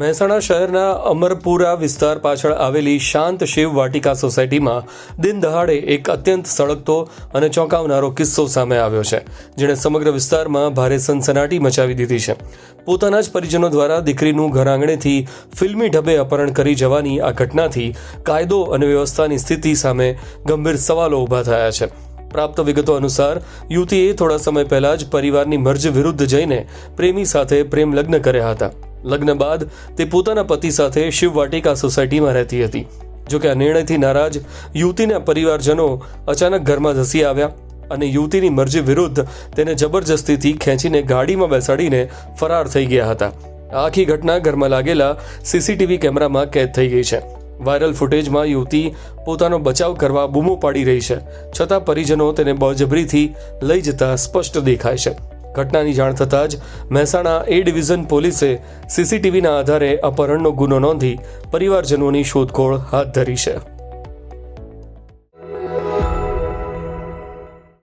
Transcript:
મહેસાણા શહેરના અમરપુરા વિસ્તાર પાછળ આવેલી શાંત શિવ વાટિકા સોસાયટીમાં દિન દહાડે એક અત્યંત સળગતો અને ચોંકાવનારો કિસ્સો સામે આવ્યો છે, જેણે સમગ્ર વિસ્તારમાં ભારે સનસનાટી મચાવી દીધી છે. પોતાના જ પરિજનો દ્વારા દીકરીનું ઘર આંગણેથી ફિલ્મી ઢબે અપહરણ કરી જવાની આ ઘટનાથી કાયદો અને વ્યવસ્થાની સ્થિતિ સામે ગંભીર સવાલો ઊભા થયા છે. પ્રાપ્ત વિગતો અનુસાર યુવતીએ થોડા સમય પહેલા જ પરિવારની મરજી વિરુદ્ધ જઈને પ્રેમી સાથે પ્રેમ લગ્ન કર્યા હતા. લગ્ન બાદ તે પોતાના પતિ સાથે શિવ વાટિકા સોસાયટીમાં રહેતી હતી. જોકે આ નિર્ણયથી નારાજ યુવતીના પરિવારજનો અચાનક ઘરમાં ધસી આવ્યા અને યુવતીની મરજી વિરુદ્ધ તેને જબરજસ્તીથી ખેંચીને ગાડીમાં બેસાડીને ફરાર થઈ ગયા હતા. આખી ઘટના ઘરમાં લાગેલા સીસીટીવી કેમેરામાં કેદ થઈ ગઈ છે. વાયરલ ફૂટેજમાં યુવતી પોતાનો બચાવ કરવા બૂમો પાડી રહી છે, છતાં પરિજનો તેને બળજબરીથી લઈ જતા સ્પષ્ટ દેખાય છે. ઘટનાની જાણ થતાં જ મહેસાણા એ ડિવિઝન પોલીસે સીસીટીવીના આધારે અપહરણનો ગુનો નોંધી પરિવારજનોની શોધખોળ હાથ ધરી છે.